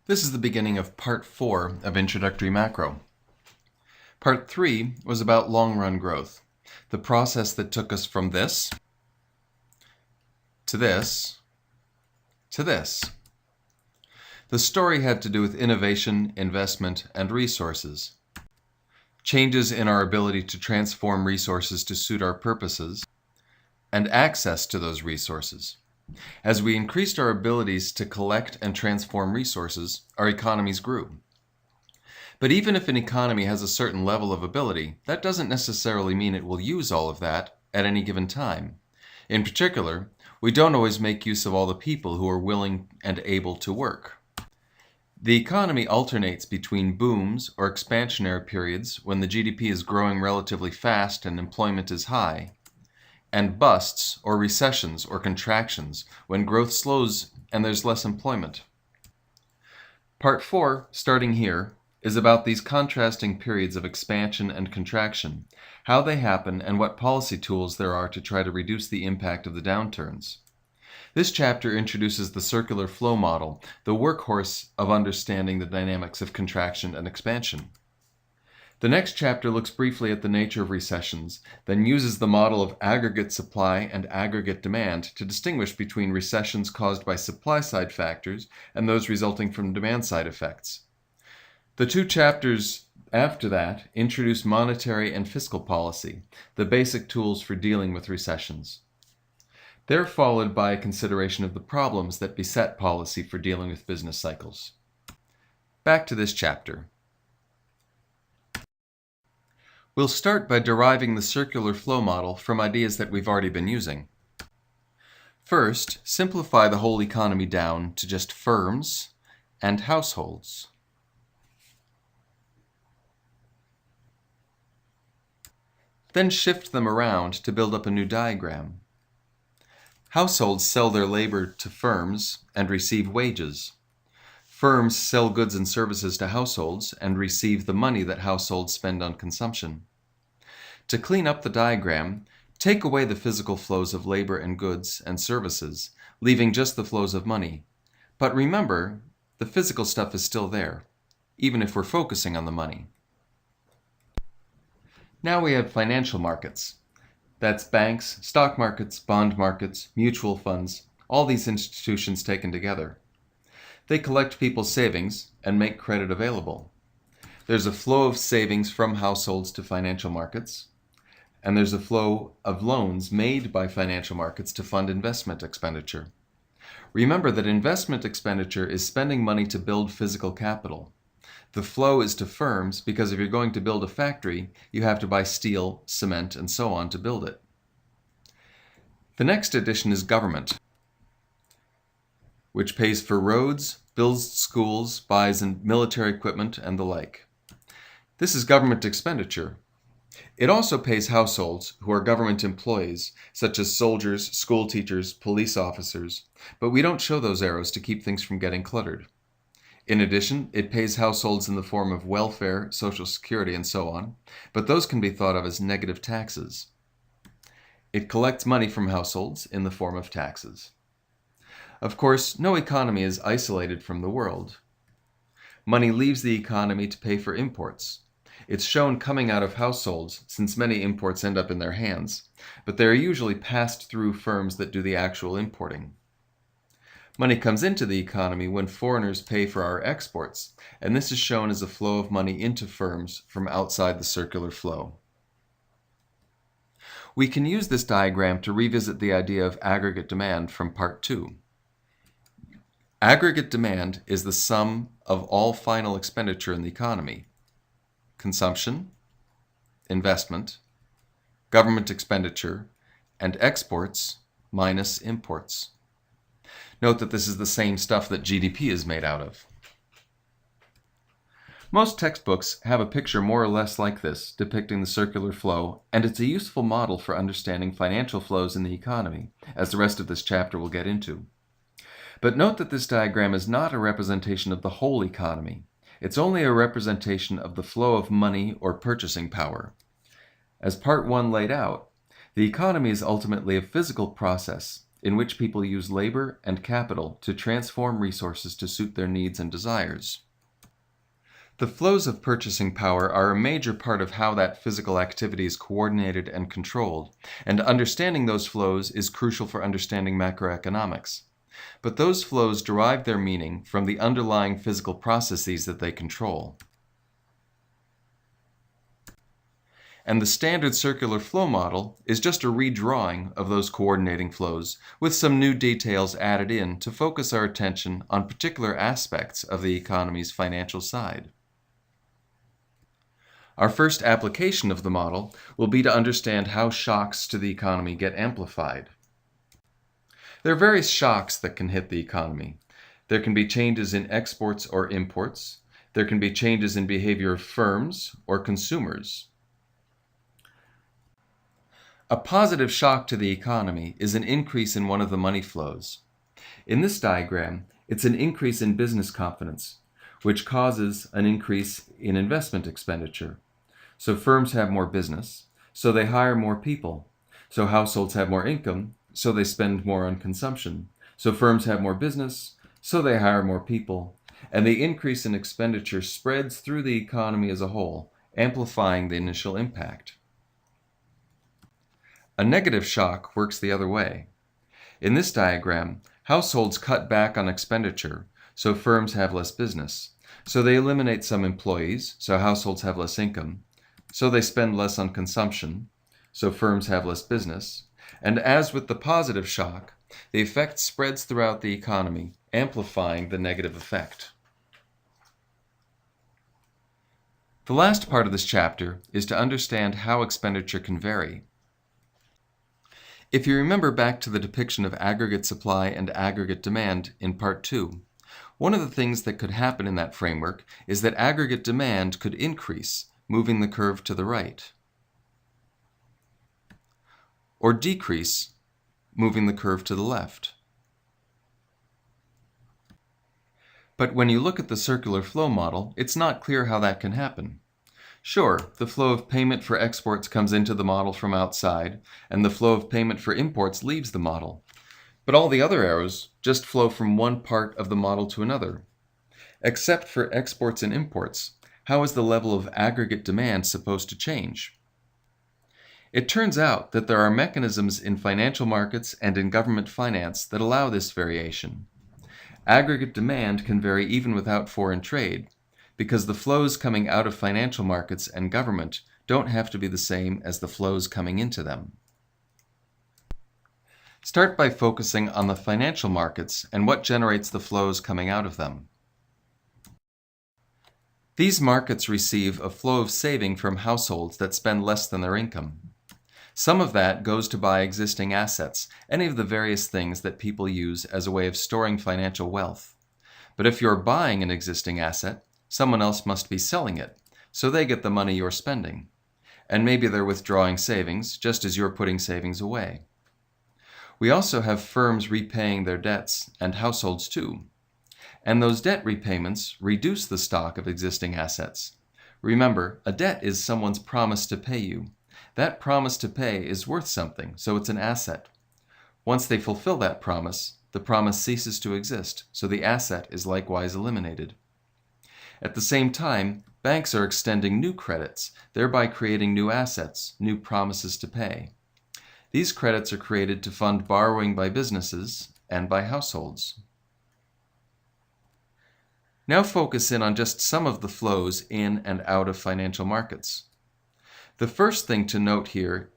This is the beginning of Part 4 of Introductory Macro. Part 3 was about long-run growth, the process that took us from this to this to this. The story had to do with innovation, investment, and resources. Changes in our ability to transform resources to suit our purposes, and access to those resources. As we increased our abilities to collect and transform resources, our economies grew. But even if an economy has a certain level of ability, that doesn't necessarily mean it will use all of that at any given time. In particular, we don't always make use of all the people who are willing and able to work. The economy alternates between booms or expansionary periods when the GDP is growing relatively fast and employment is high, and busts or recessions or contractions when growth slows and there's less employment. Part 4, starting here, is about these contrasting periods of expansion and contraction, how they happen, and what policy tools there are to try to reduce the impact of the downturns. This chapter introduces the circular flow model, the workhorse of understanding the dynamics of contraction and expansion. The next chapter looks briefly at the nature of recessions, then uses the model of aggregate supply and aggregate demand to distinguish between recessions caused by supply-side factors and those resulting from demand-side effects. The two chapters after that introduce monetary and fiscal policy, the basic tools for dealing with recessions. They're followed by a consideration of the problems that beset policy for dealing with business cycles. Back to this chapter. We'll start by deriving the circular flow model from ideas that we've already been using. First, simplify the whole economy down to just firms and households. Then shift them around to build up a new diagram. Households sell their labor to firms and receive wages. Firms sell goods and services to households and receive the money that households spend on consumption. To clean up the diagram, take away the physical flows of labor and goods and services, leaving just the flows of money. But remember, the physical stuff is still there, even if we're focusing on the money. Now we have financial markets. That's banks, stock markets, bond markets, mutual funds, all these institutions taken together. They collect people's savings and make credit available. There's a flow of savings from households to financial markets, and there's a flow of loans made by financial markets to fund investment expenditure. Remember that investment expenditure is spending money to build physical capital. The flow is to firms because if you're going to build a factory, you have to buy steel, cement, and so on to build it. The next addition is government, which pays for roads, builds schools, buys military equipment, and the like. This is government expenditure. It also pays households who are government employees, such as soldiers, school teachers, police officers, but we don't show those arrows to keep things from getting cluttered. In addition, it pays households in the form of welfare, social security, and so on, but those can be thought of as negative taxes. It collects money from households in the form of taxes. Of course, no economy is isolated from the world. Money leaves the economy to pay for imports. It's shown coming out of households since many imports end up in their hands, but they are usually passed through firms that do the actual importing. Money comes into the economy when foreigners pay for our exports, and this is shown as a flow of money into firms from outside the circular flow. We can use this diagram to revisit the idea of aggregate demand from Part 2. Aggregate demand is the sum of all final expenditure in the economy: consumption, investment, government expenditure, and exports minus imports. Note that this is the same stuff that GDP is made out of. Most textbooks have a picture more or less like this, depicting the circular flow, and it's a useful model for understanding financial flows in the economy, as the rest of this chapter will get into. But note that this diagram is not a representation of the whole economy. It's only a representation of the flow of money or purchasing power. As Part 1 laid out, the economy is ultimately a physical process, in which people use labor and capital to transform resources to suit their needs and desires. The flows of purchasing power are a major part of how that physical activity is coordinated and controlled, and understanding those flows is crucial for understanding macroeconomics. But those flows derive their meaning from the underlying physical processes that they control. And the standard circular flow model is just a redrawing of those coordinating flows with some new details added in to focus our attention on particular aspects of the economy's financial side. Our first application of the model will be to understand how shocks to the economy get amplified. There are various shocks that can hit the economy. There can be changes in exports or imports. There can be changes in behavior of firms or consumers. A positive shock to the economy is an increase in one of the money flows. In this diagram, it's an increase in business confidence, which causes an increase in investment expenditure. So firms have more business, so they hire more people. So households have more income, so they spend more on consumption. So firms have more business, so they hire more people. And the increase in expenditure spreads through the economy as a whole, amplifying the initial impact. A negative shock works the other way. In this diagram, households cut back on expenditure, so firms have less business. So they eliminate some employees, so households have less income. So they spend less on consumption, so firms have less business. And as with the positive shock, the effect spreads throughout the economy, amplifying the negative effect. The last part of this chapter is to understand how expenditure can vary. If you remember back to the depiction of aggregate supply and aggregate demand in Part 2, one of the things that could happen in that framework is that aggregate demand could increase, moving the curve to the right, or decrease, moving the curve to the left. But when you look at the circular flow model, it's not clear how that can happen. Sure, the flow of payment for exports comes into the model from outside, and the flow of payment for imports leaves the model. But all the other arrows just flow from one part of the model to another. Except for exports and imports, how is the level of aggregate demand supposed to change? It turns out that there are mechanisms in financial markets and in government finance that allow this variation. Aggregate demand can vary even without foreign trade, because the flows coming out of financial markets and government don't have to be the same as the flows coming into them. Start by focusing on the financial markets and what generates the flows coming out of them. These markets receive a flow of saving from households that spend less than their income. Some of that goes to buy existing assets, any of the various things that people use as a way of storing financial wealth. But if you're buying an existing asset, someone else must be selling it, so they get the money you're spending. And maybe they're withdrawing savings, just as you're putting savings away. We also have firms repaying their debts, and households too. And those debt repayments reduce the stock of existing assets. Remember, a debt is someone's promise to pay you. That promise to pay is worth something, so it's an asset. Once they fulfill that promise, the promise ceases to exist, so the asset is likewise eliminated. At the same time, banks are extending new credits, thereby creating new assets, new promises to pay. These credits are created to fund borrowing by businesses and by households. Now focus in on just some of the flows in and out of financial markets. The first thing to note here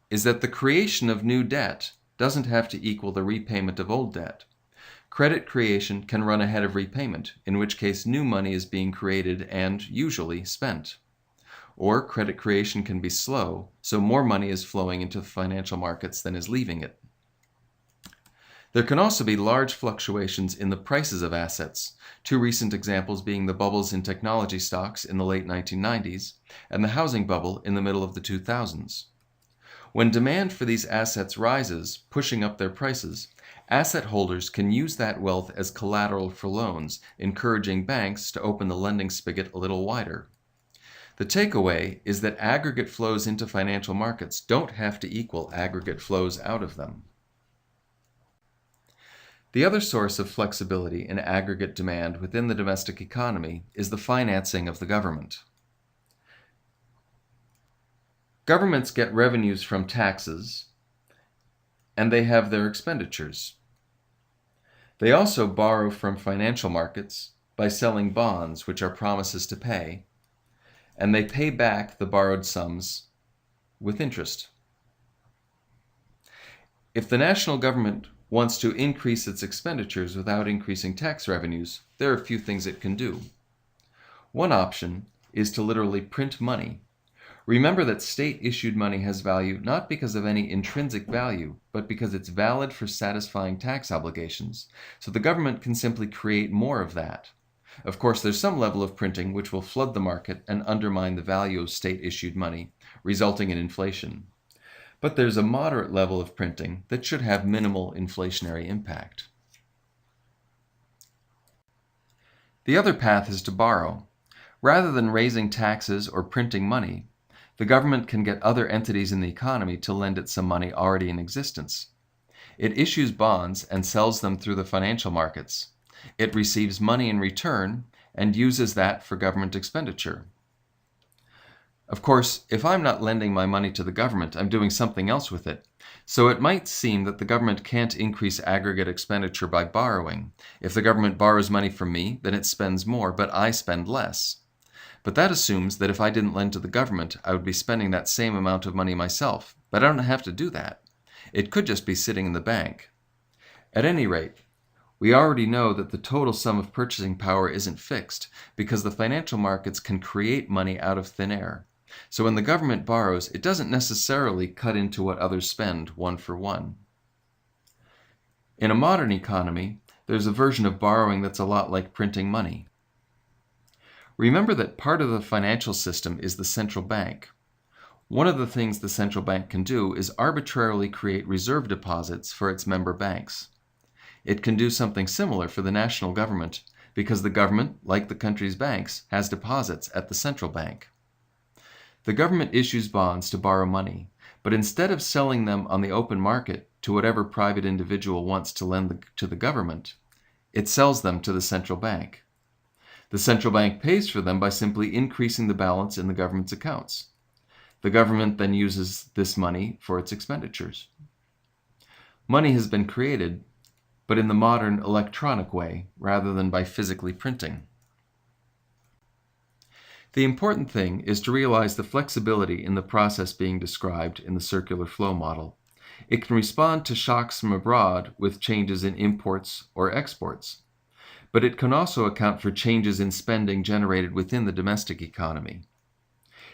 is that the creation of new debt doesn't have to equal the repayment of old debt. Credit creation can run ahead of repayment, in which case new money is being created and, usually, spent. Or credit creation can be slow, so more money is flowing into financial markets than is leaving it. There can also be large fluctuations in the prices of assets, two recent examples being the bubbles in technology stocks in the late 1990s and the housing bubble in the middle of the 2000s. When demand for these assets rises, pushing up their prices, asset holders can use that wealth as collateral for loans, encouraging banks to open the lending spigot a little wider. The takeaway is that aggregate flows into financial markets don't have to equal aggregate flows out of them. The other source of flexibility in aggregate demand within the domestic economy is the financing of the government. Governments get revenues from taxes, and they have their expenditures. They also borrow from financial markets by selling bonds, which are promises to pay, and they pay back the borrowed sums with interest. If the national government wants to increase its expenditures without increasing tax revenues, there are a few things it can do. One option is to literally print money. Remember that state-issued money has value not because of any intrinsic value, but because it's valid for satisfying tax obligations, so the government can simply create more of that. Of course, there's some level of printing which will flood the market and undermine the value of state-issued money, resulting in inflation. But there's a moderate level of printing that should have minimal inflationary impact. The other path is to borrow. Rather than raising taxes or printing money, the government can get other entities in the economy to lend it some money already in existence. It issues bonds and sells them through the financial markets. It receives money in return and uses that for government expenditure. Of course, if I'm not lending my money to the government, I'm doing something else with it. So it might seem that the government can't increase aggregate expenditure by borrowing. If the government borrows money from me, then it spends more, but I spend less. But that assumes that if I didn't lend to the government, I would be spending that same amount of money myself. But I don't have to do that. It could just be sitting in the bank. At any rate, we already know that the total sum of purchasing power isn't fixed because the financial markets can create money out of thin air. So when the government borrows, it doesn't necessarily cut into what others spend one for one. In a modern economy, there's a version of borrowing that's a lot like printing money. Remember that part of the financial system is the central bank. One of the things the central bank can do is arbitrarily create reserve deposits for its member banks. It can do something similar for the national government because the government, like the country's banks, has deposits at the central bank. The government issues bonds to borrow money, but instead of selling them on the open market to whatever private individual wants to lend to the government, it sells them to the central bank. The central bank pays for them by simply increasing the balance in the government's accounts. The government then uses this money for its expenditures. Money has been created, but in the modern electronic way, rather than by physically printing. The important thing is to realize the flexibility in the process being described in the circular flow model. It can respond to shocks from abroad with changes in imports or exports, but it can also account for changes in spending generated within the domestic economy.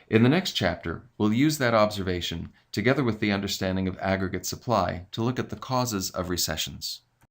In the next chapter, we'll use that observation, together with the understanding of aggregate supply, to look at the causes of recessions.